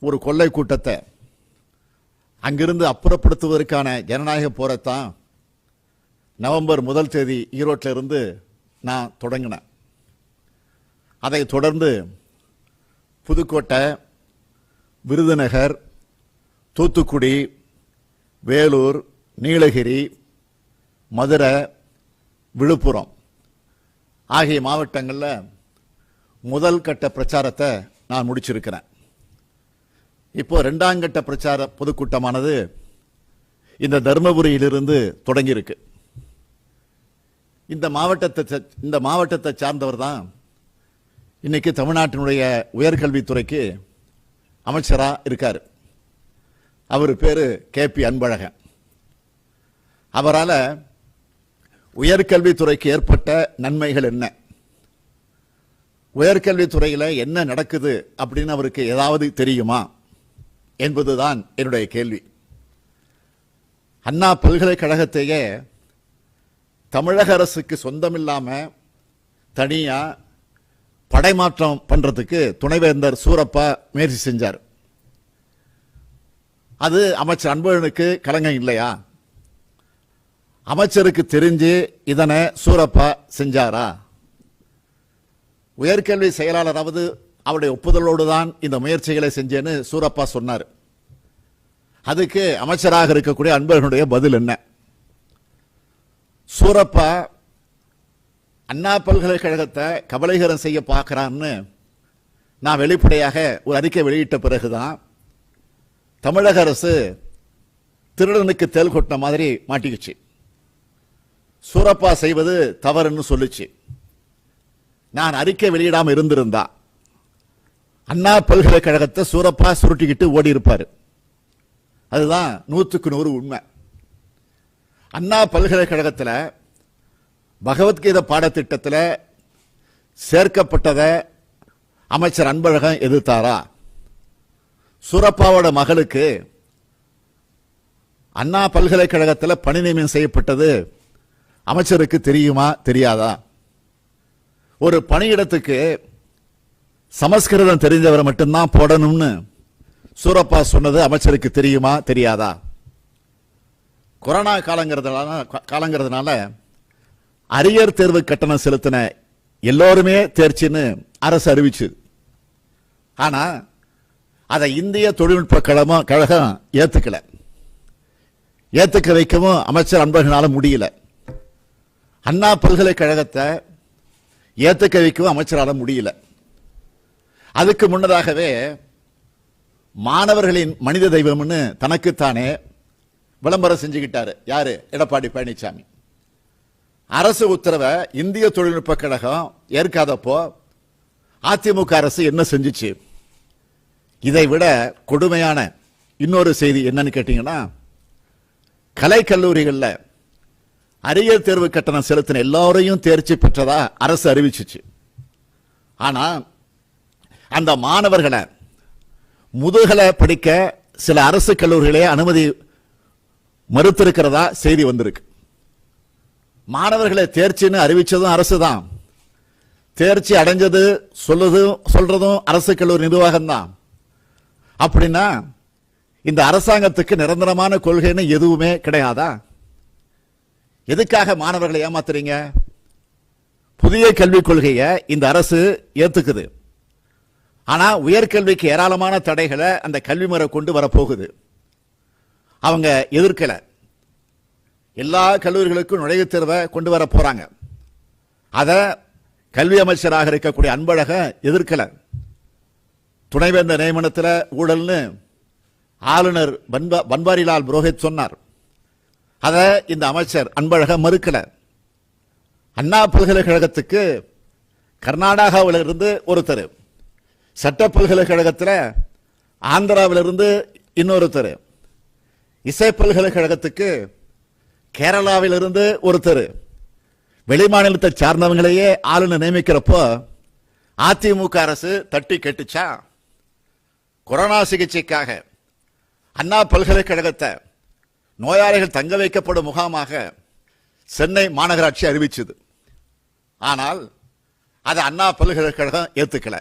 ஒரு கொள்ளை கூட்டத்தை அங்கிருந்து அப்புறப்படுத்துவதற்கான ஜனநாயக போரைத்தான் நவம்பர் 1 தேதி ஈரோட்டில் இருந்து நான் தொடங்கினேன். அதை தொடர்ந்து புதுக்கோட்டை, விருதுநகர், தூத்துக்குடி, வேலூர், நீலகிரி, மதுரை, விழுப்புரம் ஆகிய மாவட்டங்களில் முதல் கட்ட பிரச்சாரத்தை நான் முடிச்சிருக்கிறேன். இப்போ 2ஆம் கட்ட பிரச்சார பொதுக்கூட்டமானது இந்த தர்மபுரியிலிருந்து தொடங்கியிருக்கு. இந்த மாவட்டத்தை சார்ந்தவர் தான் இன்னைக்கு தமிழ்நாட்டினுடைய உயர்கல்வித்துறைக்கு அமைச்சராக இருக்கார். அவர் பேரு KP அன்பழகன். அவரால் உயர்கல்வித்துறைக்கு ஏற்பட்ட நன்மைகள் என்ன, உயர்கல்வித்துறையில் என்ன நடக்குது அப்படின்னு அவருக்கு ஏதாவது தெரியுமா என்பதுதான் என்னுடைய கேள்வி. அண்ணா பல்கலைக்கழகத்தையே தமிழக அரசுக்கு சொந்தமில்லாம தனியா படைமாற்றம் பண்றதுக்கு துணைவேந்தர் சூரப்பா முயற்சி செஞ்சார். அது அமைச்சர் அன்பழகனுக்கு கலங்கம் இல்லையா? அமைச்சருக்கு தெரிஞ்சு இதனை சூரப்பா செஞ்சாரா? உயர்கல்வி செயலாளராவது அவருடைய ஒப்புதலோடு தான் இந்த முயற்சிகளை செஞ்சேன்னு சூரப்பா சொன்னார். அதுக்கு அமைச்சராக இருக்கக்கூடிய அன்பழகனுடைய பதில் என்ன? சூரப்பா அண்ணா பல்கலைக்கழகத்தை கபலீகரம் செய்ய பார்க்கிறான்னு நான் வெளிப்படையாக ஒரு அறிக்கை வெளியிட்ட பிறகுதான் தமிழக அரசு திருடனுக்கு தேள் கொட்டின மாதிரி மாட்டிக்கிச்சு. சூரப்பா செய்வது தவறுன்னு சொல்லிச்சு. நான் அறிக்கை வெளியிடாமல் இருந்திருந்தா அண்ணா பல்கலைக்கழகத்தை சூரப்பா சுருட்டிக்கிட்டு ஓடி இருப்பார். அதுதான் 100க்கு 100 உண்மை. அண்ணா பல்கலைக்கழகத்தில் பகவத்கீதை பாடத்திட்டத்தில் சேர்க்கப்பட்டதை அமைச்சர் அன்பழகன் எதிர்த்தாரா? சூரப்பாவோட மகளுக்கு அண்ணா பல்கலைக்கழகத்தில் பணி நியமனம் செய்யப்பட்டது அமைச்சருக்கு தெரியுமா தெரியாதா? ஒரு பணியிடத்துக்கு சமஸ்கிருதம் தெரிஞ்சவரை மட்டும்தான் போடணும்னு சூரப்பா சொன்னது அமைச்சருக்கு தெரியுமா தெரியாதா? கொரோனா காலங்கிறதுனால அரியர் தேர்வு கட்டணம் செலுத்தின எல்லோருமே தேர்ச்சின்னு அரசு அறிவிச்சு. ஆனா அதை இந்திய தொழில்நுட்ப கழகம் ஏத்துக்கல. ஏத்துக்க வைக்கவும் அமைச்சர் அன்பழகனால முடியல. அண்ணா பல்கலைக்கழகத்தை ஏத்துக்க வைக்கவும் அமைச்சரால முடியல. அதுக்கு முன்னதாகவே மாணவர்களின் மனித தெய்வம்னு தனக்குத்தானே விளம்பரம் செஞ்சுக்கிட்டாரு. யாரு? எடப்பாடி பழனிசாமி. அரசு உத்தரவை இந்திய தொழில்நுட்ப கழகம் ஏற்காதப்போ அதிமுக அரசு என்ன செஞ்சுச்சு? இதை விட கொடுமையான இன்னொரு செய்தி என்னன்னு கேட்டீங்கன்னா, கலை கல்லூரிகளில் அரியர் தேர்வு கட்டணம் செலுத்தின எல்லாரையும் தேர்ச்சி பெற்றதா அரசு அறிவிச்சிச்சு. ஆனா அந்த மாணவர்களை முதுகலை படிக்க சில அரசு கல்லூரிகளே அனுமதி மறுத்திருக்கிறதா செய்தி வந்திருக்கு. மாணவர்களை தேர்ச்சின்னு அறிவிச்சதும் அரசு தான், தேர்ச்சி அடைஞ்சது சொல்றதும் அரசு கல்லூரி நிர்வாகம் தான். அப்படின்னா இந்த அரசாங்கத்துக்கு நிரந்தரமான கொள்கைன்னு எதுவுமே கிடையாதா? எதுக்காக மாணவர்களை ஏமாத்துறீங்க? புதிய கல்விக் கொள்கையை இந்த அரசு ஏத்துக்குது. ஆனா உயர்கல்விக்கு ஏராளமான தடைகளை அந்த கல்வி முறை கொண்டு வரப்போகுது. அவங்க எதிர்க்கல. எல்லா கல்லூரிகளுக்கும் நுழைவுத் தேர்வை கொண்டு வர போறாங்க. அத கல்வி அமைச்சராக இருக்கக்கூடிய அன்பழகன் எதிர்க்கல. துணைவேந்தர் நியமனத்தில் ஊழல்னு ஆளுநர் பன்வாரிலால் புரோஹித் சொன்னார். அத இந்த அமைச்சர் அன்பழகன் மறுக்கல. அண்ணா பல்கலைக்கழகத்துக்கு கர்நாடகாவில் இருந்து ஒருத்தர், சட்ட பல்கலைக்கழகத்தில் ஆந்திராவிலிருந்து இன்னொருத்தர், இசை பல்கலைக்கழகத்துக்கு கேரளாவிலிருந்து ஒருத்தர், வெளிமாநிலத்தை சார்ந்தவங்களையே ஆளுநர் நியமிக்கிறப்போ அதிமுக அரசு தட்டி கேட்டுச்சா? கொரோனா சிகிச்சைக்காக அண்ணா பல்கலைக்கழகத்தை நோயாளிகள் தங்க வைக்கப்படும் முகாமாக சென்னை மாநகராட்சி அறிவிச்சது. ஆனால் அதை அண்ணா பல்கலைக்கழகம் ஏத்துக்கல.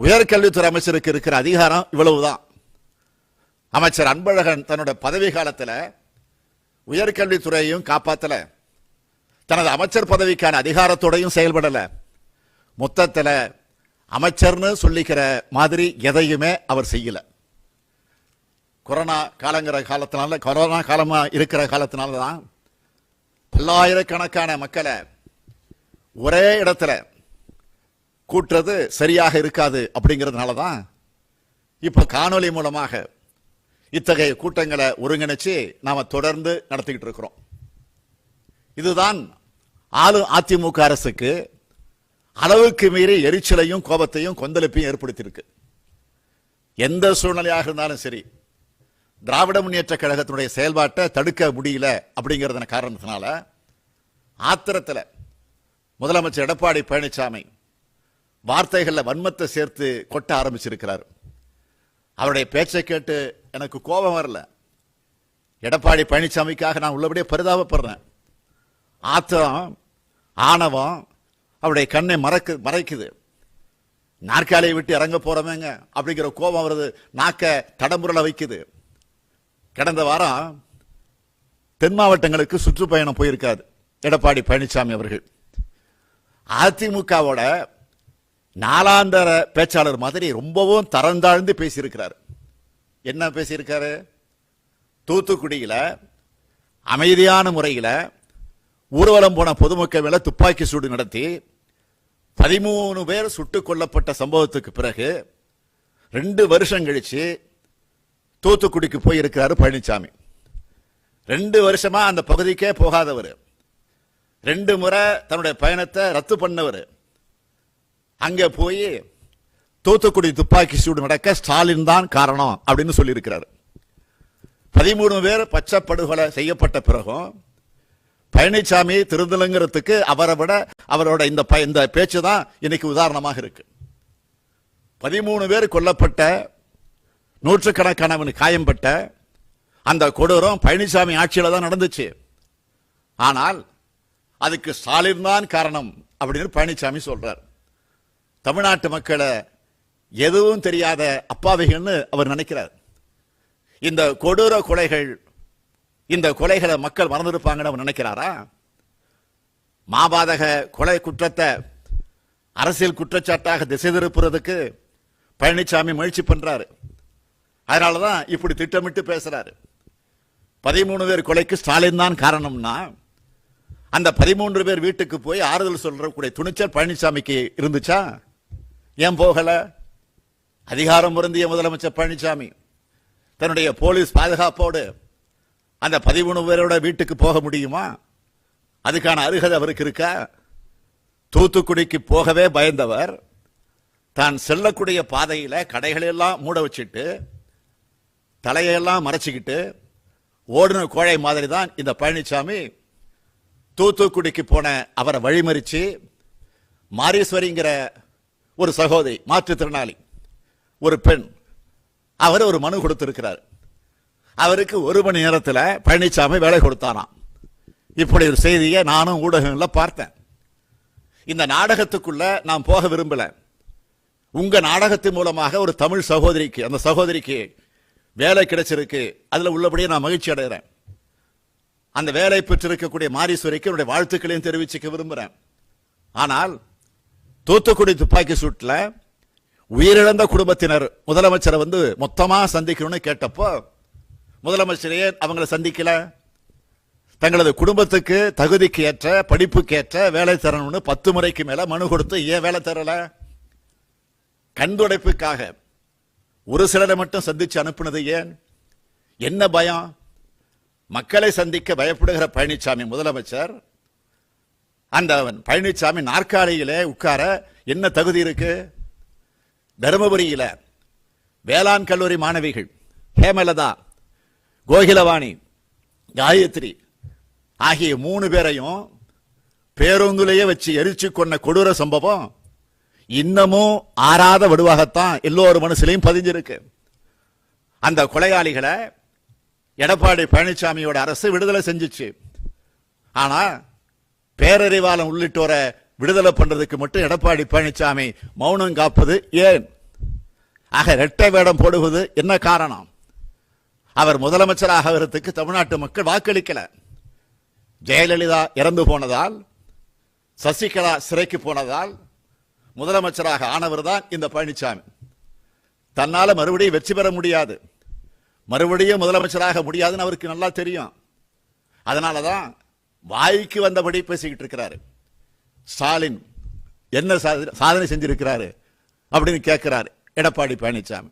உயர்கல்வித்துறை அமைச்சருக்கு இருக்கிற அதிகாரம் இவ்வளவுதான். அமைச்சர் அன்பழகன் தன்னுடைய பதவி காலத்தில் உயர்கல்வித்துறையையும் காப்பாத்தல, தனது அமைச்சர் பதவிக்கான அதிகாரத்தோடையும் செயல்படல. மொத்தத்தில் அமைச்சர்னு சொல்லிக்கிற மாதிரி எதையுமே அவர் செய்யல. கொரோனா காலமா இருக்கிற காலத்தினால தான் பல்லாயிரக்கணக்கான மக்களை ஒரே இடத்துல கூட்டுறது சரியாக இருக்காது. அப்படிங்கிறதுனால தான் இப்ப காணொலி மூலமாக இத்தகைய கூட்டங்களை ஒருங்கிணைச்சு நாம தொடர்ந்து நடத்திக்கிட்டு இருக்கிறோம். இதுதான் ஆளும் அதிமுக அரசுக்கு அளவுக்கு மீறி எரிச்சலையும் கோபத்தையும் கொந்தளிப்பையும் ஏற்படுத்தியிருக்கு. எந்த சூழ்நிலையாக இருந்தாலும் சரி, திராவிட முன்னேற்ற கழகத்தினுடைய செயல்பாட்டை தடுக்க முடியல அப்படிங்கிறத காரணத்தினால ஆத்திரத்தில் முதலமைச்சர் எடப்பாடி பழனிசாமி வார்த்தைகளில் வன்மத்தை சேர்த்து கொட்ட ஆரம்பிச்சிருக்கிறார். அவருடைய பேச்சை கேட்டு எனக்கு கோபம் வரல. எடப்பாடி பழனிசாமிக்காக நான் உள்ளபடியே பரிதாபப்படுறேன். ஆத்திரம், ஆணவம் அவருடைய கண்ணை மறைக்குது. நாற்காலியை விட்டு இறங்க போறவங்க அப்படிங்கிற கோபம் வருது, நாக்க தடமுறல வைக்குது. கடந்த வாரம் தென் மாவட்டங்களுக்கு சுற்றுப்பயணம் போயிருக்காரு எடப்பாடி பழனிசாமி அவர்கள். அதிமுகவோட நாளாந்தர பேச்சாளர் மாதிரி ரொம்பவும் தரந்தாழ்ந்து பேசியிருக்கிறார். என்ன பேசியிருக்காரு? தூத்துக்குடியில் அமைதியான முறையில் ஊர்வலம் போன பொதுமக்கள் மேல துப்பாக்கி சூடு நடத்தி 13 பேர் சுட்டுக் கொல்லப்பட்ட சம்பவத்துக்கு பிறகு 2 வருஷம் கழிச்சு தூத்துக்குடிக்கு போயிருக்கிறாரு பழனிசாமி. 2 வருஷமா அந்த பகுதிக்கே போகாதவர், 2 முறை தன்னுடைய பயணத்தை ரத்து பண்ணவர், அங்க போய் தூத்துக்குடி துப்பாக்கி சூடு நடக்க ஸ்டாலின் தான் காரணம் அப்படின்னு சொல்லி இருக்கிறார். 13 பேர் பச்சை படுகொலை செய்யப்பட்ட பிறகும் பழனிசாமி திருந்தலுங்கிறதுக்கு அவரை விட அவரோட இந்த பேச்சு தான் இன்னைக்கு உதாரணமாக இருக்கு. 13 பேர் கொல்லப்பட்ட, நூற்றுக்கணக்கானவன் காயம்பட்ட அந்த கொடூரம் பழனிசாமி ஆட்சியில தான் நடந்துச்சு. ஆனால் அதுக்கு ஸ்டாலின் தான் காரணம் அப்படின்னு பழனிசாமி சொல்றார். தமிழ்நாட்டு மக்களை எதுவும் தெரியாத அப்பாவிகள்னு அவர் நினைக்கிறார். இந்த கொடூர கொலைகள், இந்த கொலைகளை மக்கள் மறந்திருப்பாங்கன்னு அவர் நினைக்கிறாரா? மாபாதக கொலை குற்றத்தை அரசியல் குற்றச்சாட்டாக திசை திருப்புறதுக்கு பழனிசாமி முயற்சி பண்றாரு. அதனாலதான் இப்படி திட்டமிட்டு பேசுறாரு. 13 பேர் கொலைக்கு ஸ்டாலின் தான் காரணம்னா அந்த 13 பேர் வீட்டுக்கு போய் ஆறுதல் சொல்றக்கூடிய துணிச்சல் பழனிசாமிக்கு இருந்துச்சா? ஏன் போகல? அதிகாரம் பொருந்திய முதலமைச்சர் பழனிசாமி தன்னுடைய போலீஸ் பாதுகாப்போடு அந்த 13 பேரோட வீட்டுக்கு போக முடியுமா? அதுக்கான அருகதை அவருக்கு இருக்கா? தூத்துக்குடிக்கு போகவே பயந்தவர் தான் செல்லக்கூடிய பாதையில கடைகளெல்லாம் மூட வச்சுட்டு தலையெல்லாம் மறைச்சிக்கிட்டு ஓடுன கோழை மாதிரி தான் இந்த பழனிசாமி தூத்துக்குடிக்கு போன அவரை வழிமறிச்சு மாரீஸ்வரிங்கிற ஒரு சகோதரி, மாற்றுத்திறனாளி ஒரு பெண், அவர் ஒரு மனு கொடுத்திருக்கிறார். அவருக்கு 1 மணி நேரத்தில் பழனிசாமி வேலை கொடுத்தாராம். இப்படி ஒரு செய்தியை நானும் ஊடகங்களில் பார்த்தேன். இந்த நாடகத்துக்குள்ள நான் போக விரும்பல. உங்க நாடகத்தின் மூலமாக ஒரு தமிழ் சகோதரிக்கு, அந்த சகோதரிக்கு வேலை கிடைச்சிருக்கு, அதுல உள்ளபடியே நான் மகிழ்ச்சி அடைகிறேன். அந்த வேலை பெற்றிருக்கக்கூடிய மாரீஸ்வரிக்கு என்னுடைய வாழ்த்துக்களையும் தெரிவிச்சுக்க விரும்புகிறேன். ஆனால் தூத்துக்குடி துப்பாக்கி சூட்டில் உயிரிழந்த குடும்பத்தினர் முதலமைச்சரை மொத்தமா சந்திக்கணும்னு கேட்டப்போ முதலமைச்சரையே அவங்களை சந்திக்கல. தங்களது குடும்பத்துக்கு தகுதிக்கு ஏற்ற, படிப்புக்கு ஏற்ற வேலை தரணும்னு 10 முறைக்கு மேல மனு கொடுத்து ஏன் வேலை தரல? கண்துடைப்புக்காக ஒரு சிலரை மட்டும் சந்திச்சு அனுப்புனது ஏன்? என்ன பயம்? மக்களை சந்திக்க பயப்படுகிற பழனிசாமி முதலமைச்சர், அந்த பழனிசாமி நாற்காலியிலே உட்கார என்ன தகுதி இருக்கு? தருமபுரியில வேளாண் கல்லூரி மாணவிகள் ஹேமலதா, கோகிலவாணி, காயத்ரி ஆகிய 3 பேரையும் பேருந்துலேயே வச்சு எரிச்சு கொண்ட கொடூர சம்பவம் இன்னமும் ஆறாத வடுவாகத்தான் எல்லோரு மனசுலையும் பதிஞ்சிருக்கு. அந்த கொலையாளிகளை எடப்பாடி பழனிசாமியோட அரசு விடுதலை செஞ்சிச்சு. ஆனா பேரறிவாளன் உள்ளிட்டோரை விடுதலை பண்றதுக்கு மட்டும் எடப்பாடி பழனிசாமி மௌனம் காப்பது ஏன்? ஆக இரட்டை வேடம் போடுவது என்ன காரணம்? அவர் முதலமைச்சராக ஆகிறதுக்கு தமிழ்நாட்டு மக்கள் வாக்களிக்கல. ஜெயலலிதா இறந்து போனதால், சசிகலா சிறைக்கு போனதால் முதலமைச்சராக ஆனவர் தான் இந்த பழனிசாமி. தன்னால மறுபடியும் வெற்றி பெற முடியாது, மறுபடியும் முதலமைச்சராக முடியாதுன்னு அவருக்கு நல்லா தெரியும். அதனாலதான் வாய்க்கு வந்தபடி பேசிக்கிட்டு இருக்கிறாரு. ஸ்டாலின் என்ன சாதனை செஞ்சிருக்கிறாரு அப்படின்னு கேட்கிறாரு எடப்பாடி பழனிசாமி.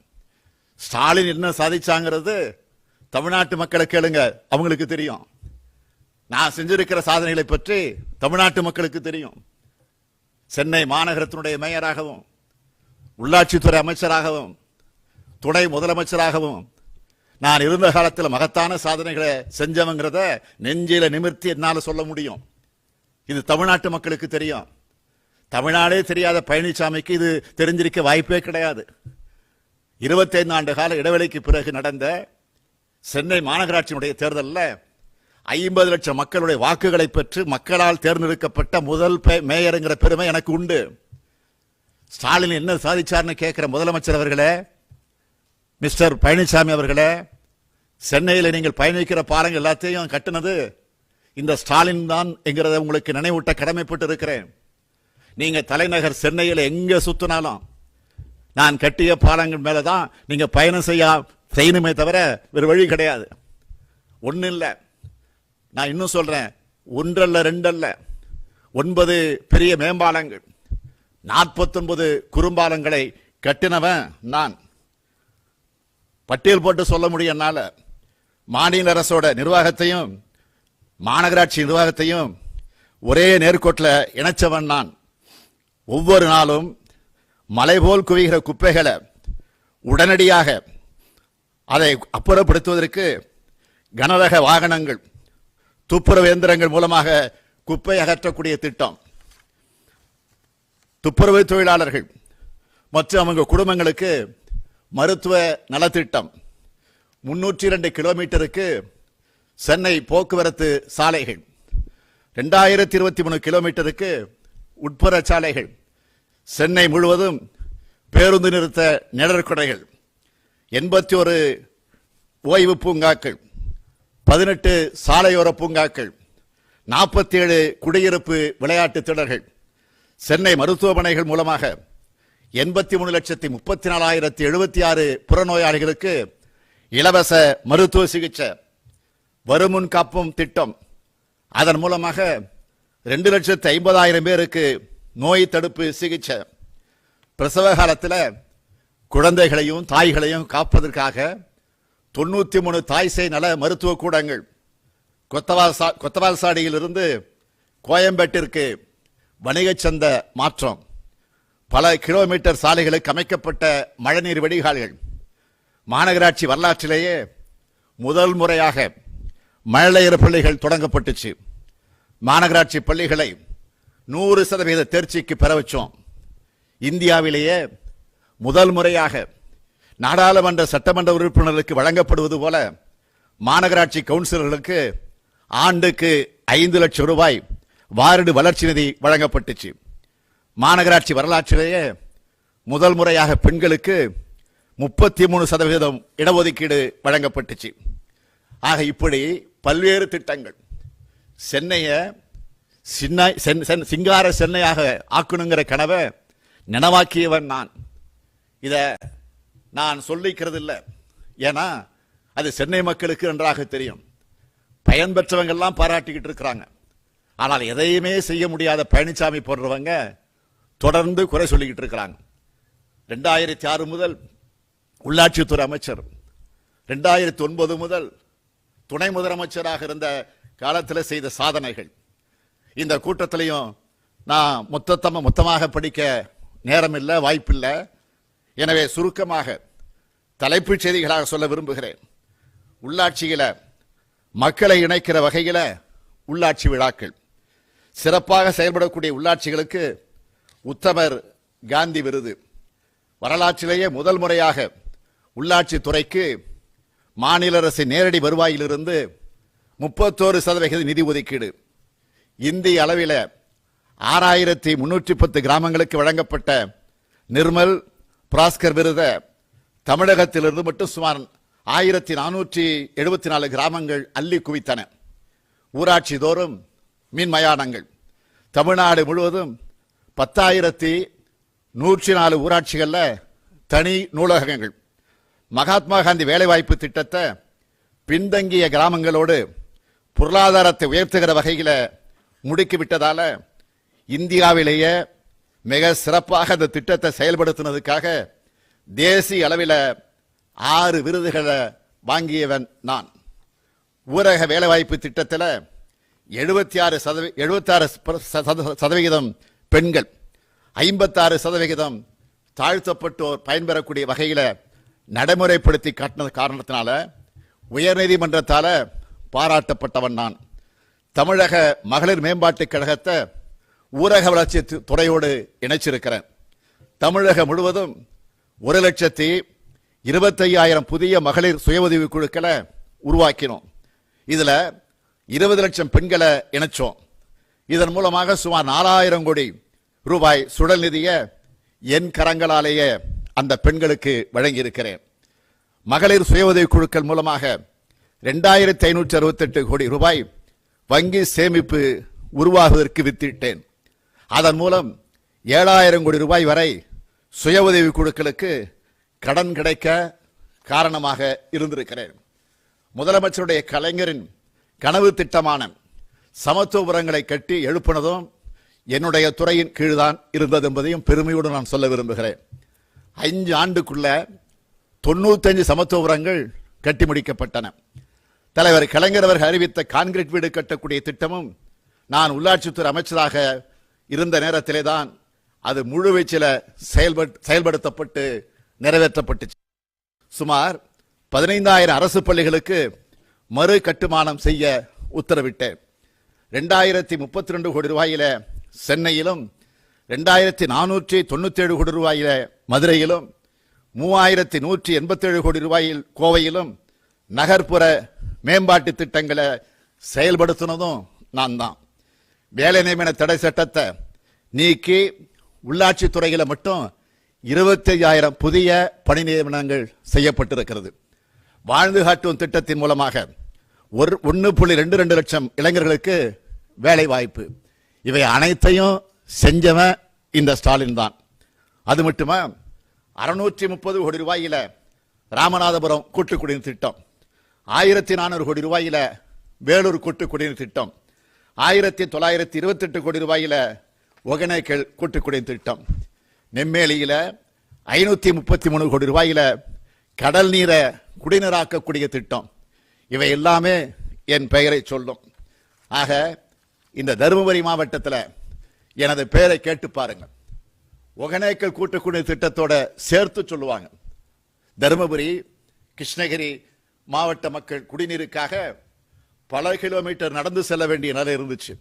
ஸ்டாலின் என்ன சாதிச்சாங்கிறது தமிழ்நாட்டு மக்களை கேளுங்க, அவங்களுக்கு தெரியும். நான் செஞ்சிருக்கிற சாதனைகளை பற்றி தமிழ்நாட்டு மக்களுக்கு தெரியும். சென்னை மாநகரத்தினுடைய மேயராகவும், உள்ளாட்சித்துறை அமைச்சராகவும், துணை முதலமைச்சராகவும் நான் இருந்த காலத்தில் மகத்தான சாதனைகளை செஞ்சவங்கிறத நெஞ்சில நிமிர்த்தி என்னால் சொல்ல முடியும். இது தமிழ்நாட்டு மக்களுக்கு தெரியும். தமிழ்நாடே தெரியாத பழனிசாமிக்கு இது தெரிஞ்சிருக்க வாய்ப்பே கிடையாது. 25 ஆண்டு கால இடைவெளிக்கு பிறகு நடந்த சென்னை மாநகராட்சியினுடைய தேர்தலில் 50 லட்சம் மக்களுடைய வாக்குகளை பெற்று மக்களால் தேர்ந்தெடுக்கப்பட்ட முதல் மேயருங்கிற பெருமை எனக்கு உண்டு. ஸ்டாலின் என்ன சாதிச்சார்னு கேட்கிற முதலமைச்சர் அவர்களே, மிஸ்டர் பழனிசாமி அவர்களே, சென்னையில் நீங்கள் பயணிக்கிற பாலங்கள் எல்லாத்தையும் கட்டுனது இந்த ஸ்டாலின் தான் என்கிறத உங்களுக்கு நினைவூட்ட கடமைப்பட்டு இருக்கிறேன். நீங்க தலைநகர் சென்னையில் எங்க சுத்தினாலும் நான் கட்டிய பாலங்கள் மேலதான் நீங்க பயணம் செய்யணுமே தவிர வேறு வழி கிடையாது. ஒண்ணு இல்ல, நான் இன்னும் சொல்றேன், ஒன்றல்ல ரெண்டல்ல 9 பெரிய மேம்பாலங்கள், 49 குறும்பாலங்களை கட்டினவன் நான். பட்டியல் போட்டு சொல்ல முடியும். என்னால மாநில அரசோட நிர்வாகத்தையும் மாநகராட்சி நிர்வாகத்தையும் ஒரே நேர்கோட்டில் இணைச்சவன் நான். ஒவ்வொரு நாளும் மலை போல் குவிகிற குப்பைகளை உடனடியாக அதை அப்புறப்படுத்துவதற்கு கனரக வாகனங்கள், துப்புரவு இயந்திரங்கள் மூலமாக குப்பை அகற்றக்கூடிய திட்டம், துப்புரவு தொழிலாளர்கள் மற்றும் அவங்க குடும்பங்களுக்கு மருத்துவ நலத்திட்டம், 302 கிலோமீட்டருக்கு சென்னை போக்குவரத்து சாலைகள், 2023 கிலோமீட்டருக்கு உட்புற சாலைகள், சென்னை முழுவதும் பேருந்து நிறுத்த நிழற்குடைகள், 81 ஓய்வு பூங்காக்கள், 18 சாலையோர பூங்காக்கள், 47 குடியிருப்பு விளையாட்டு திடல்கள், சென்னை மருத்துவமனைகள் மூலமாக 83,34,076 புறநோயாளிகளுக்கு இலவச மருத்துவ சிகிச்சை, வருமுன் காப்பும் திட்டம், அதன் மூலமாக 2,50,000 பேருக்கு நோய் தடுப்பு சிகிச்சை, பிரசவ காலத்தில் குழந்தைகளையும் தாய்களையும் காப்பதற்காக 93 தாய் சேய் நல மருத்துவ கூடங்கள், கொத்தவால்சாடியில் இருந்து கோயம்பேட்டிற்கு வணிக சந்த மாற்றம், பல கிலோமீட்டர் சாலைகளுக்கு அமைக்கப்பட்ட மழைநீர் வடிகால்கள், மாநகராட்சி வரலாற்றிலேயே முதல் முறையாக மழலையர் பள்ளிகள் தொடங்கப்பட்டுச்சு. மாநகராட்சி பள்ளிகளை 100% தேர்ச்சிக்கு பெற வச்சோம். இந்தியாவிலேயே முதல் முறையாக நாடாளுமன்ற சட்டமன்ற உறுப்பினர்களுக்கு வழங்கப்படுவது போல மாநகராட்சி கவுன்சிலர்களுக்கு ஆண்டுக்கு 5 லட்சம் ரூபாய் வார்டு வளர்ச்சி நிதி வழங்கப்பட்டுச்சு. மாநகராட்சி வரலாற்றிலேயே முதல் முறையாக பெண்களுக்கு 33% இடஒதுக்கீடு வழங்கப்பட்டுச்சு. ஆக இப்படி பல்வேறு திட்டங்கள் சென்னையை சிங்கார சென்னையாக ஆக்கணுங்கிற கனவை நினைவாக்கியவன் நான். இத நான் சொல்லிக்கிறது இல்லை, ஏன்னா அது சென்னை மக்களுக்கு நன்றாக தெரியும். பயன்பெற்றவங்கெல்லாம் பாராட்டிக்கிட்டு இருக்கிறாங்க. ஆனால் எதையுமே செய்ய முடியாத பழனிசாமி போடுறவங்க தொடர்ந்து குறை சொல்லிக்கிட்டு இருக்கிறாங்க. 2006 முதல் உள்ளாட்சித்துறை அமைச்சர், 2009 முதல் துணை முதலமைச்சராக இருந்த காலத்தில் செய்த சாதனைகள். இந்த கூட்டத்திலையும் நான் மொத்தமாக படிக்க நேரம் இல்லை, வாய்ப்பில்லை. எனவே சுருக்கமாக தலைப்புச் செய்திகளாக சொல்ல விரும்புகிறேன். உள்ளாட்சியில மக்களை இணைக்கிற வகையில உள்ளாட்சி விழாக்கள், சிறப்பாக செயல்படக்கூடிய உள்ளாட்சிகளுக்கு உத்தமர் காந்தி விருது, வரலாற்றிலேயே முதல் முறையாக உள்ளாட்சி துறைக்கு மாநில அரசு நேரடி வருவாயிலிருந்து 31% நிதி ஒதுக்கீடு, இந்திய அளவில் 6310 கிராமங்களுக்கு வழங்கப்பட்ட நிர்மல் பிராஸ்கர் விருதை தமிழகத்திலிருந்து மட்டும் சுமார் 1474 கிராமங்கள் அள்ளி குவித்தன. ஊராட்சி தோறும் மின் மயானங்கள். தமிழ்நாடு முழுவதும் 10,104 ஊராட்சிகளில் தனி நூலகங்கள். மகாத்மா காந்தி வேலைவாய்ப்பு திட்டத்தை பின்தங்கிய கிராமங்களோடு பொருளாதாரத்தை உயர்த்துகிற வகையில் முடுக்கிவிட்டதால இந்தியாவிலேயே மிக சிறப்பாக அந்த திட்டத்தை செயல்படுத்தினதுக்காக தேசிய அளவில் 6 விருதுகளை வாங்கியவன் நான். ஊரக வேலைவாய்ப்பு திட்டத்தில் 76% பெண்கள், 56% தாழ்த்தப்பட்டோர் பயன்பெறக்கூடிய வகையில் நடைமுறைப்படுத்தி காட்டினது காரணத்தினால உயர்நீதிமன்றத்தால் பாராட்டப்பட்டவன் நான். தமிழக மகளிர் மேம்பாட்டுக் கழகத்தை ஊரக வளர்ச்சி துறையோடு இணைச்சிருக்கிறேன். தமிழகம் முழுவதும் 1,25,000 புதிய மகளிர் சுய உதவி குழுக்களை உருவாக்கினோம். இதுல 20 லட்சம் பெண்களை இணைச்சோம். இதன் மூலமாக சுமார் 4,000 கோடி ரூபாய் சுழல் நிதியை என் கரங்களாலேயே அந்த பெண்களுக்கு வழங்கி இருக்கிறேன். மகளிர் சுய உதவி குழுக்கள் மூலமாக 2,568 கோடி ரூபாய் வங்கி சேமிப்பு உருவாகுவதற்கு வித்திட்டேன். அதன் மூலம் 7,000 கோடி ரூபாய் வரை சுய உதவி குழுக்களுக்கு கடன் கிடைக்க காரணமாக இருந்திருக்கிறேன். முதலமைச்சருடைய கலைஞரின் கனவு திட்டமான சமத்துவபுரங்களை கட்டி எழுப்பினதும் என்னுடைய துறையின் கீழ்தான் இருந்தது என்பதையும் பெருமையோடு நான் சொல்ல விரும்புகிறேன். 5 ஆண்டுக்குள்ள 95 சமத்துவபுரங்கள் கட்டி முடிக்கப்பட்டன. தலைவர் கலைஞர் அவர்கள் அறிவித்த கான்கிரீட் வீடு கட்டக்கூடிய திட்டமும் நான் உள்ளாட்சித்துறை அமைச்சராக இருந்த நேரத்திலே தான் அது முழுவீச்சில் செயல்படுத்தப்பட்டு நிறைவேற்றப்பட்டுச்சு. சுமார் 15,000 அரசு பள்ளிகளுக்கு மறு கட்டுமானம் செய்ய உத்தரவிட்டேன். 2,032 கோடி ரூபாயில சென்னையிலும், 2,497 கோடி ரூபாயில மதுரையிலும், 3,187 கோடி ரூபாயில் கோவையிலும் நகர்ப்புற மேம்பாட்டு திட்டங்களை செயல்படுத்தினதும் நான் தான். வேலை நியமன தடை சட்டத்தை நீக்கி உள்ளாட்சி துறையில மட்டும் 25,000 புதிய பணி நியமனங்கள் செய்யப்பட்டிருக்கிறது. வாழ்ந்து காட்டும் திட்டத்தின் மூலமாக 1.22 லட்சம் இளைஞர்களுக்கு வேலை வாய்ப்பு. இவை அனைத்தையும் செஞ்சவன் இந்த ஸ்டாலின் தான். அது மட்டுமா 630 கோடி ரூபாயில ராமநாதபுரம் கூட்டு குடிநீர் திட்டம், 1,400 கோடி ரூபாயில வேலூர் கூட்டு குடிநீர் திட்டம், 1,928 கோடி ரூபாயில ஒகேனக்கல் கூட்டு குடிநீர் திட்டம், நெம்மேலியில 533 கோடி ரூபாயில கடல் நீரை குடிநீராக்கக்கூடிய திட்டம். இவை எல்லாமே என் பெயரை சொல்லும். ஆக இந்த தருமபுரி மாவட்டத்தில் எனது பெயரை கேட்டு பாருங்க. ஒகேனக்கல் கூட்டு குடிநீர் திட்டத்தோட சேர்த்து சொல்லுவாங்க. தருமபுரி, கிருஷ்ணகிரி மாவட்ட மக்கள் குடிநீருக்காக பல கிலோமீட்டர் நடந்து செல்ல வேண்டிய நிலை இருந்துச்சு.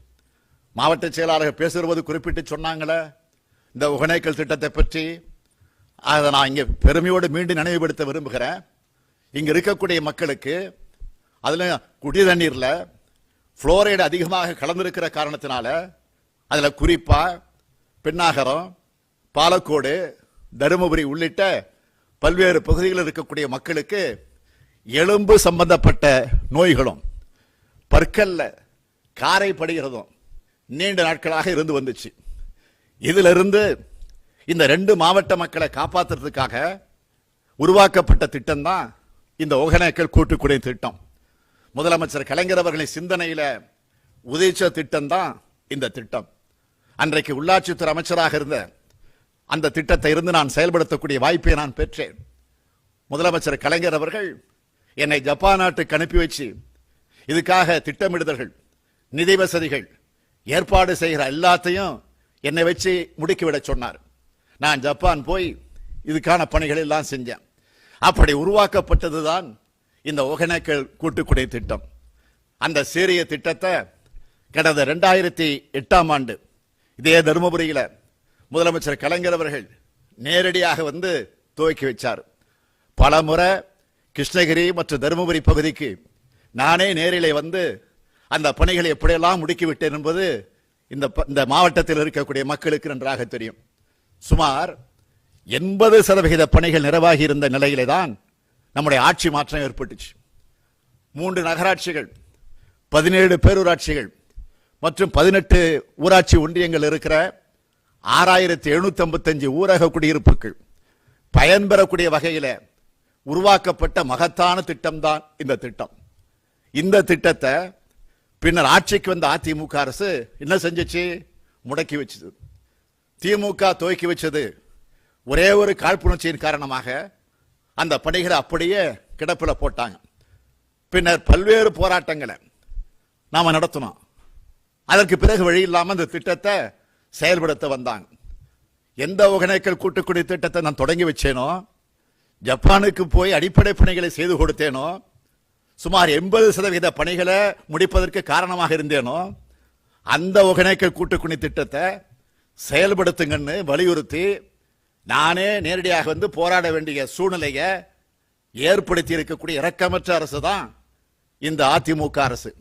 மாவட்ட செயலாளர்கள் பேசும்போது குறிப்பிட்டு சொன்னாங்களே இந்த ஒகேனக்கல் திட்டத்தை பற்றி. அதை நான் இங்கே பெருமையோடு மீண்டும் நினைவுபடுத்த விரும்புகிறேன். இங்க இருக்கக்கூடிய மக்களுக்கு அதுல குடி தண்ணீர்ல புளோரைடு அதிகமாக கலந்திருக்கிற காரணத்தினால அதுல குறிப்பா பெண்ணாகரம், பாலக்கோடு, தருமபுரி உள்ளிட்ட பல்வேறு பகுதிகளில் இருக்கக்கூடிய மக்களுக்கு எலும்பு சம்பந்தப்பட்ட நோய்களும் பற்கல்ல காரை படுகிறதும் நீண்ட நாட்களாக இருந்து வந்துச்சு. இதிலிருந்து இந்த 2 மாவட்ட மக்களை காப்பாற்றுறதுக்காக உருவாக்கப்பட்ட திட்டம் தான் இந்த ஒகேனக்கல் கூட்டு குடிநீர் திட்டம். முதலமைச்சர் கலைஞர் அவர்களின் சிந்தனையில உதவிச்ச திட்டம் தான் இந்த திட்டம். அன்றைக்கு உள்ளாட்சித்துறை அமைச்சராக இருந்த அந்த திட்டத்தை இருந்து நான் செயல்படுத்தக்கூடிய வாய்ப்பை நான் பெற்றேன். முதலமைச்சர் கலைஞர் அவர்கள் என்னை ஜப்பான் நாட்டுக்கு அனுப்பி வச்சு இதுக்காக திட்டமிடுதல்கள், நிதி வசதிகள், ஏற்பாடு செய்கிற எல்லாத்தையும் என்னை வச்சு முடுக்கிவிட சொன்னார். நான் ஜப்பான் போய் இதுக்கான பணிகள் எல்லாம் செஞ்சேன். அப்படி உருவாக்கப்பட்டதுதான் இந்த ஒகேனக்கல் கூட்டு குடிநீர் திட்டம். அந்த சீரிய திட்டத்தை கடந்த 2008ஆம் ஆண்டு இதே தருமபுரியில முதலமைச்சர் கலைஞர் அவர்கள் நேரடியாக வந்து துவக்கி வச்சார். பல முறை கிருஷ்ணகிரி மற்றும் தருமபுரி பகுதிக்கு நானே நேரிலே வந்து அந்த பணிகளை எப்படியெல்லாம் முடுக்கிவிட்டேன் என்பது இந்த மாவட்டத்தில் இருக்கக்கூடிய மக்களுக்கு நன்றாக தெரியும். சுமார் 80% பணிகள் நிறைவாகி இருந்த நிலையிலே தான் நம்முடைய ஆட்சி மாற்றம் ஏற்பட்டுச்சு. 3 நகராட்சிகள், 17 பேரூராட்சிகள் மற்றும் 18 ஊராட்சி ஒன்றியங்கள் இருக்கிற 6755 ஊரக குடியிருப்புகள் பயன்பெறக்கூடிய வகையில் உருவாக்கப்பட்ட மகத்தான திட்டம் தான் இந்த திட்டம். இந்த திட்டத்தை பின்னர் ஆட்சிக்கு வந்த அதிமுக அரசு என்ன செஞ்சிச்சு? முடக்கி வச்சது. திமுக துவக்கி வச்சது ஒரே ஒரு காழ்ப்புணர்ச்சியின் காரணமாக அந்த பணிகளை அப்படியே கிடப்பில் போட்டாங்க. பின்னர் பல்வேறு போராட்டங்களை நாம நடத்தினோம். அதற்கு பிறகு வழி இல்லாமல் இந்த திட்டத்தை செயல்படுத்த வந்தாங்க. எந்த ஒகேனக்கல் கூட்டுக்குடி திட்டத்தை நான் தொடங்கி வச்சேனோ, ஜப்பானுக்கு போய் அடிப்படை பணிகளை செய்து கொடுத்தேனோ, சுமார் 80% பணிகளை முடிப்பதற்கு காரணமாக இருந்தேனோ, அந்த ஒகேனக்கல் கூட்டுக்குடி திட்டத்தை செயல்படுத்துங்கன்னு வலியுறுத்தி நானே நேரடியாக வந்து போராட வேண்டிய சூழ்நிலையை ஏற்படுத்தி இருக்கக்கூடிய இரக்கமற்ற அரசு தான் இந்த அதிமுக அரசு.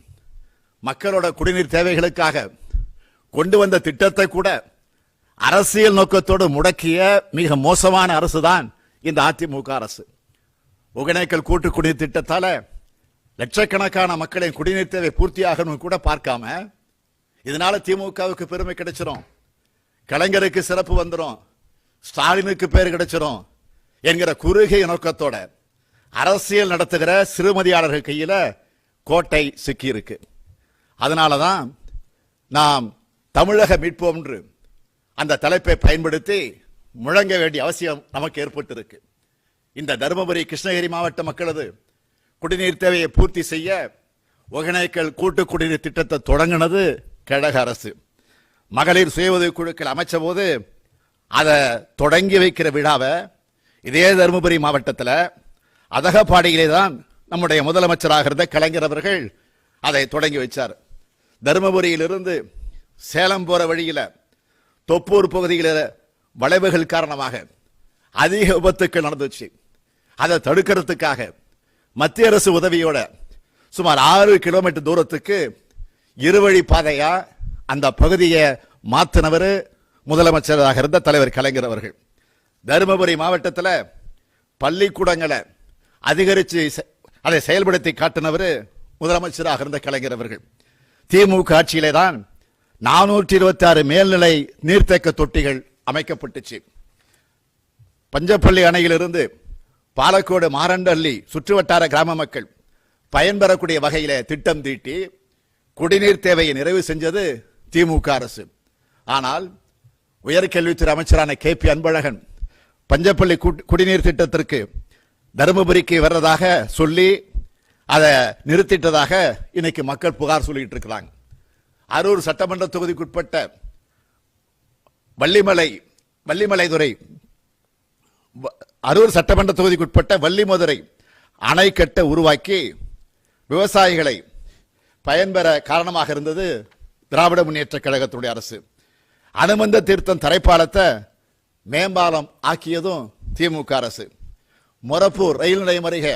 மக்களோட குடிநீர் தேவைகளுக்காக கொண்டு வந்த திட்டத்தை கூட அரசியல் நோக்கத்தோடு முடக்கிய மிக மோசமான அரசு தான் இந்த அதிமுக அரசு. ஒகேனக்கல் கூட்டு குடிநீர் திட்டத்தால லட்சக்கணக்கான மக்களின் குடிநீர் தேவை பூர்த்தியாகணும் கூட பார்க்காம, இதனால திமுகவுக்கு பெருமை கிடைச்சிரும், கலைஞருக்கு சிறப்பு வந்துடும், ஸ்டாலினுக்கு பேர் கிடைச்சிரும் என்கிற குறுகிய நோக்கத்தோட அரசியல் நடத்துகிற சிறுமதியாளர்கள் கையில கோட்டை சிக்கி இருக்கு. அதனாலதான் நாம் தமிழக மீட்போம் என்று அந்த தலைப்பை பயன்படுத்தி முழங்க வேண்டிய அவசியம் நமக்கு ஏற்பட்டு இருக்கு. இந்த தருமபுரி கிருஷ்ணகிரி மாவட்ட மக்களது குடிநீர் தேவையை பூர்த்தி செய்ய ஒகேனக்கல் கூட்டு குடிநீர் திட்டத்தை தொடங்கினது கழக அரசு. மகளிர் சுய உதவி குழுக்கள் அமைச்ச போது அதை தொடங்கி வைக்கிற விழாவை இதே தருமபுரி மாவட்டத்தில் அதகப்பாடியிலே தான் நம்முடைய முதலமைச்சராக இருந்த கலைஞர் அவர்கள் அதை தொடங்கி வைச்சார். தருமபுரியிலிருந்து சேலம் போற வழியில் தொப்பூர் பகுதியில் வளைவுகள் காரணமாக அதிக விபத்துக்கள் நடந்துச்சு. அதை தடுக்கிறதுக்காக மத்திய அரசு உதவியோட சுமார் 6 கிலோமீட்டர் தூரத்துக்கு இருவழி பாதையா அந்த பகுதியை மாற்றினவர் முதலமைச்சராக இருந்த தலைவர் கலைஞர் அவர்கள். தருமபுரி மாவட்டத்தில் பள்ளிக்கூடங்களை அதிகரித்து அதை செயல்படுத்தி காட்டினவர் முதலமைச்சராக இருந்த கலைஞர் அவர்கள். திமுக ஆட்சியிலே தான் 426 மேல்நிலை நீர்த்தேக்க தொட்டிகள் அமைக்கப்பட்டுச்சு. பஞ்சப்பள்ளி அணையிலிருந்து பாலக்கோடு மாரண்டள்ளி சுற்றுவட்டார கிராம மக்கள் பயன்பெறக்கூடிய வகையில திட்டம் தீட்டி குடிநீர் தேவையை நிறைவு செஞ்சது திமுக அரசு. ஆனால் உயர்கல்வித்துறை அமைச்சரான KP அன்பழகன் பஞ்சப்பள்ளி குடிநீர் திட்டத்திற்கு தருமபுரிக்கு வர்றதாக சொல்லி அதை நிறுத்திட்டதாக இன்னைக்கு மக்கள் புகார் சொல்லிட்டு இருக்கிறாங்க. அரூர் சட்டமன்ற தொகுதிக்குட்பட்ட வள்ளிமலைதுறை அரூர் சட்டமன்ற தொகுதிக்குட்பட்ட வள்ளிமதுரை அணை கட்ட உருவாக்கி விவசாயிகளை பயன்பெற காரணமாக இருந்தது திராவிட முன்னேற்ற கழகத்துடைய அரசு. அனுமந்த தீர்த்தம் தரைப்பாலத்தை மேம்பாலம் ஆக்கியதும் திமுக அரசு. மொரப்பூர் ரயில் நிலையம் அருகே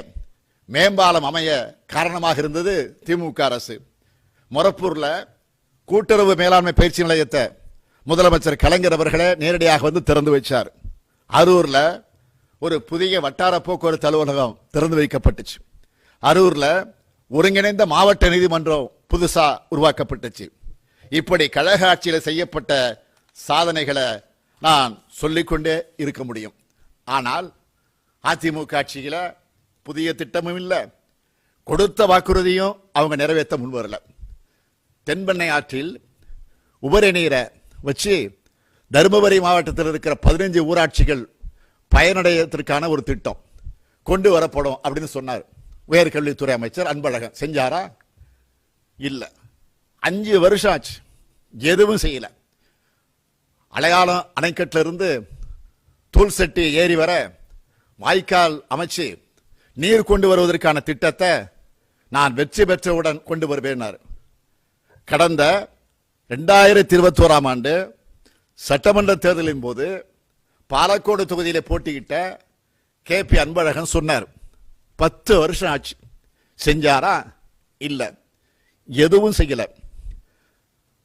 மேம்பாலம் அமைய காரணமாக இருந்தது திமுக அரசு. மொரப்பூர்ல கூட்டுறவு மேலாண்மை பயிற்சி நிலையத்தை முதலமைச்சர் கலைஞர் அவர்களே நேரடியாக வந்து திறந்து வைச்சார். அரூர்ல ஒரு புதிய வட்டார போக்குவரத்து அலுவலகம் திறந்து வைக்கப்பட்டுச்சு. அரூர்ல ஒருங்கிணைந்த மாவட்ட நீதிமன்றம் புதுசா உருவாக்கப்பட்டுச்சு. இப்படி கழக ஆட்சியில் செய்யப்பட்ட சாதனைகளை நான் சொல்லிக்கொண்டே இருக்க முடியும். ஆனால் அதிமுக ஆட்சியில புதிய திட்டமும் இல்லை, கொடுத்த வாக்குறுதியும் அவங்க நிறைவேற்ற முன்வரல. தென்பெண்ணை ஆற்றில் உபரி நீரை வச்சு தருமபுரி மாவட்டத்தில் இருக்கிற 15 ஊராட்சிகள் பயனடைவதற்கான ஒரு திட்டம் கொண்டு வரப்படும் அப்படின்னு சொன்னார் உயர்கல்வித்துறை அமைச்சர் அன்பழகன். செஞ்சாரா? இல்ல. 5 வருஷம் ஆச்சு, எதுவும் செய்யல. அடையாளம் அணைக்கட்டில இருந்து தூள்செட்டி ஏரி வர வாய்க்கால் அமைச்சு நீர் கொண்டு வருவதற்கான திட்டத்தை நான் வெற்றி பெற்றவுடன் கொண்டு வருவேன். கடந்த 2021 ஆண்டு சட்டமன்ற தேர்தலின் போது பாலக்கோடு தொகுதியில போட்டியிட்ட KP அன்பழகன் சொன்னார், 10 வருஷம் ஆச்சு. செஞ்சாரா? இல்ல, எதுவும் செய்யல.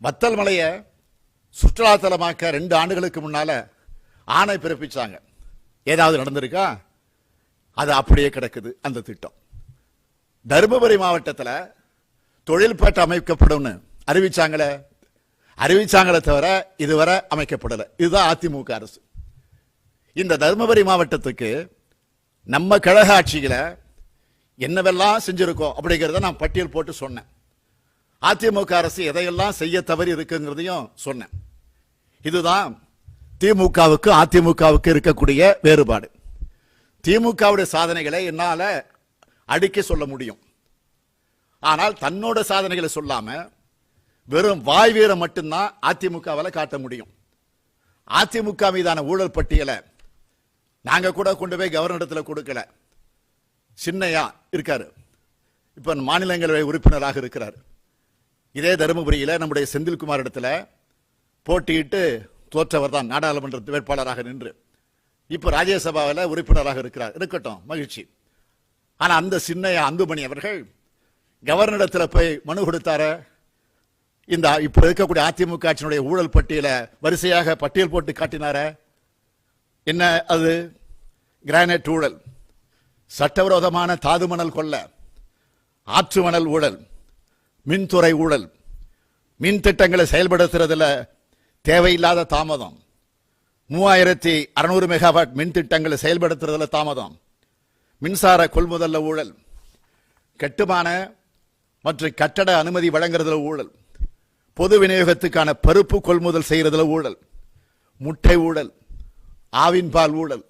வத்தல் மலையை சுற்றுலாத்தலமாக்க 2 ஆண்டுகளுக்கு முன்னால ஆணை பிறப்பிச்சாங்க. ஏதாவது நடந்திருக்கா? அது அப்படியே கிடக்குது அந்த திட்டம். தருமபுரி மாவட்டத்தில் தொழில்பேட்டை அமைக்கப்படும் அறிவிச்சாங்களே தவிர இதுவரை அமைக்கப்படலை. இதுதான் அதிமுக அரசு. இந்த தருமபுரி மாவட்டத்துக்கு நம்ம கழக ஆட்சியில என்னவெல்லாம் செஞ்சிருக்கோம் அப்படிங்கிறத நான் பட்டியல் போட்டு சொன்னேன். அதிமுக அரசு எதையெல்லாம் செய்ய தவறி இருக்குங்கிறதையும் சொன்னேன். இதுதான் திமுகவுக்கு அதிமுகவுக்கு இருக்கக்கூடிய வேறுபாடு. திமுகவுடைய சாதனைகளை என்னால அடுக்கி சொல்ல முடியும். ஆனால் தன்னோட சாதனைகளை சொல்லாம வெறும் வாய் வீரம் மட்டும்தான் அதிமுகவால் காட்ட முடியும். அதிமுக மீதான ஊழல் பட்டியலை நாங்க கூட கொண்டு போய் கவர்னரிடத்தில் கொடுக்கல. சின்னையா இருக்காரு, இப்ப மாநிலங்களவை உறுப்பினராக இருக்கிறார். இதே தருமபுரியில நம்முடைய செந்தில்குமார் இடத்துல போட்டியிட்டு தோற்றவர் தான் நாடாளுமன்ற வேட்பாளராக நின்று இப்ப ராஜ்யசபாவில் உறுப்பினராக இருக்கிறார். இருக்கட்டும், மகிழ்ச்சி. ஆனா அந்த சின்னையா அந்துமணி அவர்கள் கவர்னரிடத்தில் போய் மனு கொடுத்தார. இந்த இப்ப இருக்கக்கூடிய அதிமுக ஆட்சியினுடைய ஊழல் பட்டியலை வரிசையாக பட்டியல் போட்டு காட்டினார. என்ன அது? கிரானைட் ஊழல், சட்டவிரோதமான தாதுமணல் கொள்ள, ஆற்று மணல் ஊழல், மின்துறை ஊழல், மின் திட்டங்களை செயல்படுத்துறதுல தேவையில்லாத தாமதம், 3600 மெகாவாட் மின் திட்டங்களை செயல்படுத்துறதுல தாமதம், மின்சார கொள்முதல்ல ஊழல், கட்டுமான மற்றும் கட்டட அனுமதி வழங்குறதுல ஊழல், பொது விநியோகத்துக்கான பருப்பு கொள்முதல் செய்யறதுல ஊழல், முட்டை ஊழல், ஆவின் பால் ஊழல்,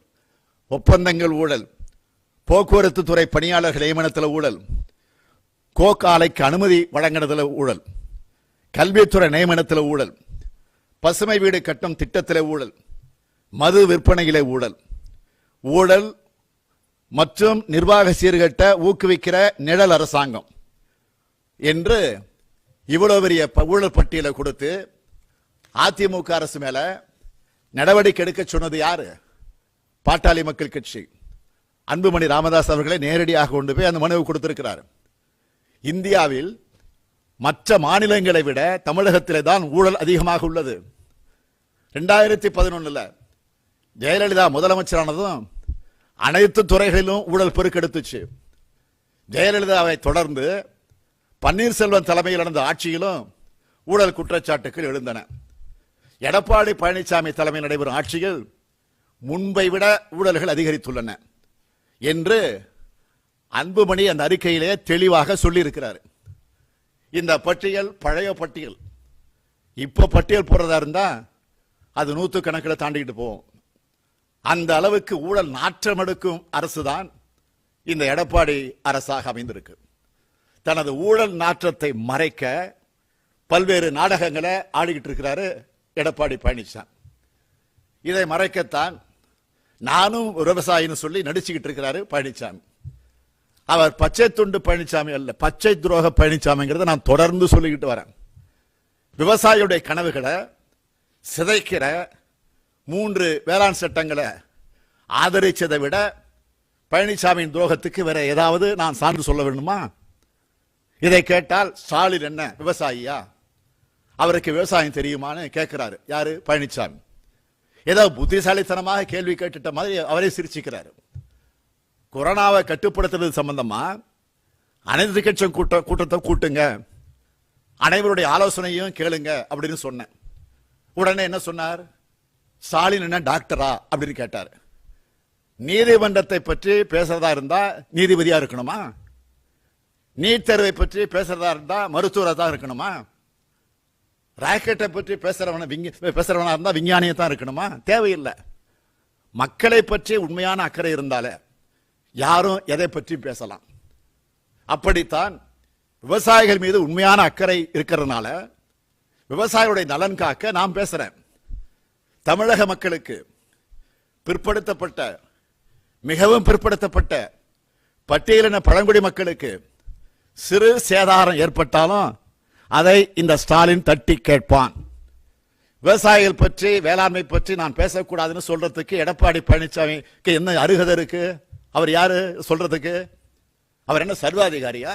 ஒப்பந்தங்கள் ஊழல், போக்குவரத்து துறை பணியாளர்கள் நியமனத்தில் ஊழல், கோக் ஆலைக்கு அனுமதி வழங்குறதுல ஊழல், கல்வித்துறை நியமனத்தில் ஊழல், பசுமை வீடு கட்டும் திட்டத்தில் ஊழல், மது விற்பனையிலே ஊழல், ஊழல் மற்றும் நிர்வாக சீர்கட்ட ஊக்குவிக்கிற நிழல் அரசாங்கம் என்று இவ்வளவு பெரிய ஊழல் பட்டியலை கொடுத்து அதிமுக அரசு மேல நடவடிக்கை எடுக்க சொன்னது யாரு? பாட்டாளி மக்கள் கட்சி. அன்புமணி ராமதாஸ் அவர்களை நேரடியாக கொண்டு போய் அந்த மனுவை கொடுத்திருக்கிறார். இந்தியாவில் மற்ற மாநிலங்களை விட தமிழகத்திலே தான் ஊழல் அதிகமாக உள்ளது. 2011 ஜெயலலிதா முதலமைச்சரானதும் அனைத்து துறைகளிலும் ஊழல் பெருக்கெடுத்துச்சு. ஜெயலலிதாவை தொடர்ந்து பன்னீர்செல்வம் தலைமையில் நடந்த ஆட்சியிலும் ஊழல் குற்றச்சாட்டுகள் எழுந்தன. எடப்பாடி பழனிசாமி தலைமையில் நடைபெறும் ஆட்சியில் முன்பை விட ஊழல்கள் அதிகரித்துள்ளன என்று அன்புமணி அந்த அறிக்கையிலே தெளிவாக சொல்லியிருக்கிறார். இந்த பட்டியல் பழைய பட்டியல். இப்ப பட்டியல் போடுறதா இருந்தா அது 100 கணக்கில் தாண்டிக்கிட்டு போவோம். அந்த அளவுக்கு ஊழல் நாற்றம் எடுக்கும் அரசுதான் இந்த எடப்பாடி அரசாக அமைந்திருக்கு. தனது ஊழல் நாற்றத்தை மறைக்க பல்வேறு நாடகங்களை ஆடிக்கிட்டு இருக்கிறாரு எடப்பாடி பழனிசாமி. இதை மறைக்கத்தான் நானும் விவசாயின்னு சொல்லி நடிச்சுக்கிட்டு இருக்கிறாரு பழனிசாமி. அவர் பச்சை துண்டு பழனிசாமி அல்ல, பச்சை துரோக பழனிசாமிங்கிறத நான் தொடர்ந்து சொல்லிக்கிட்டு வரேன். விவசாயியுடைய கனவுகளை சிதைக்கிற 3 வேளாண் சட்டங்களை ஆதரிச்சதை விட பழனிசாமியின் துரோகத்துக்கு வேற ஏதாவது நான் சான்று சொல்ல வேண்டுமா? இதை கேட்டால் ஸ்டாலின் என்ன விவசாயியா, அவருக்கு விவசாயம் தெரியுமான்னு கேட்கிறாரு. யாரு? பழனிசாமி. ஏதோ புத்திசாலித்தனமாக கேள்வி கேட்டுட்ட மாதிரி அவரே சிரிச்சுக்கிறாரு. கொரோனாவை கட்டுப்படுத்துறது சம்பந்தமா அனைத்து கட்சி கூட்டத்தை கூட்டுங்க, அனைவருடைய ஆலோசனையும் கேளுங்க அப்படின்னு சொன்னேன். உடனே என்ன சொன்னார்? ஸ்டாலின் என்ன டாக்டரா அப்படின்னு கேட்டார். நீதிமன்றத்தை பற்றி பேசுறதா இருந்தா நீதிபதியா இருக்கணுமா? நீட் தேர்வை பற்றி பேசுறதா இருந்தா மருத்துவரா தான் இருக்கணுமா? ராக்கெட்டை பற்றி பேசுறவனா இருந்தா விஞ்ஞானியா தான் இருக்கணுமா? தேவையில்லை. மக்களை பற்றி உண்மையான அக்கறை இருந்தாலே யாரும் எதை பற்றி பேசலாம். அப்படித்தான் விவசாயிகள் மீது உண்மையான அக்கறை இருக்கிறதுனால விவசாயிகளுடைய நலன் காக்க நான் பேசுறேன். தமிழக மக்களுக்கு பிற்படுத்தப்பட்ட, மிகவும் பிற்படுத்தப்பட்ட பட்டியலின பழங்குடி மக்களுக்கு சிறு சேதாரம் ஏற்பட்டாலும் அதை இந்த ஸ்டாலின் தட்டி கேட்பான். விவசாயிகள் பற்றி, வேளாண்மை பற்றி நான் பேசக்கூடாதுன்னு சொல்றதுக்கு எடப்பாடி பழனிசாமிக்கு என்ன அருகதை இருக்கு? அவர் யாரு சொல்றதுக்கு? அவர் என்ன சர்வாதிகாரியா?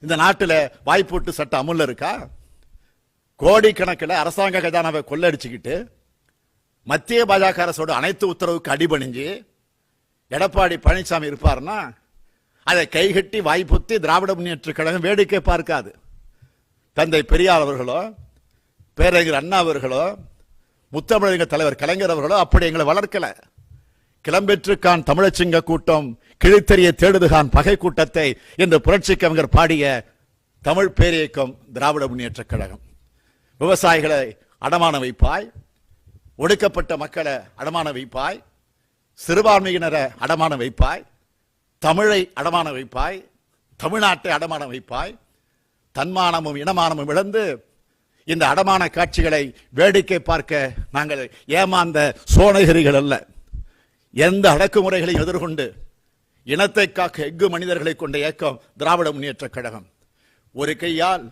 இந்த நாட்டில் வாய்ப்பூட்டு சட்டம் அமுல்ல இருக்கா? கோடிக்கணக்கில் அரசாங்க கஜானாவை கொள்ளடிச்சுக்கிட்டு மத்திய பாஜக அரசோட அனைத்து உத்தரவுக்கு அடிபணிஞ்சு எடப்பாடி பழனிசாமி இருப்பார்னா அதை கைகட்டி வாய்ப்புத்தி திராவிட முன்னேற்ற கழகம் வேடிக்கை பார்க்காது. தந்தை பெரியார் அவர்களோ, பேரறிஞர் அண்ணா அவர்களோ, முத்தமிழக தலைவர் கலைஞர் அவர்களோ அப்படி எங்களை வளர்க்கல. கிளம்பெற்றுக்கான் தமிழச்சிங்க கூட்டம், கிழித்தெறிய தேடுதுகான் பகை கூட்டத்தை என்று புரட்சி கவிஞர் பாடிய தமிழ் பேரியக்கம் திராவிட முன்னேற்ற கழகம். விவசாயிகளை அடமான வைப்பாய், ஒடுக்கப்பட்ட மக்களை அடமான வைப்பாய், சிறுபான்மையினரை அடமான வைப்பாய், தமிழை அடமான வைப்பாய், தமிழ்நாட்டை அடமான வைப்பாய். தன்மானமும் இனமானமும் இழந்து இந்த அடமான காட்சிகளை வேடிக்கை பார்க்க நாங்கள் ஏமாந்த சோனகிரிகள் அல்ல. எந்த அடக்குமுறைகளையும் எதிர்கொண்டு இனத்தை காக்க எஃகு மனிதர்களை கொண்ட இயக்கம் திராவிட முன்னேற்ற கழகம். ஒரு கையால்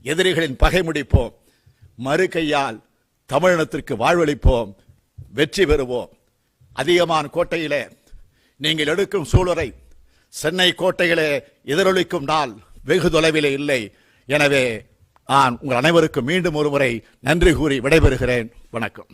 எதிரிகளின் பகை முடிப்போம், மறு கையால் தமிழினத்திற்கு வாழ்வளிப்போம், வெற்றி பெறுவோம். அதிகமான கோட்டையிலே நீங்கள் எடுக்கும் சூளுரை சென்னை கோட்டையிலே எதிரொலிக்கும் நாள் வெகு தொலைவிலே இல்லை. எனவே நான் உங்கள் அனைவருக்கும் மீண்டும் ஒரு முறை நன்றி கூறி விடைபெறுகிறேன். வணக்கம்.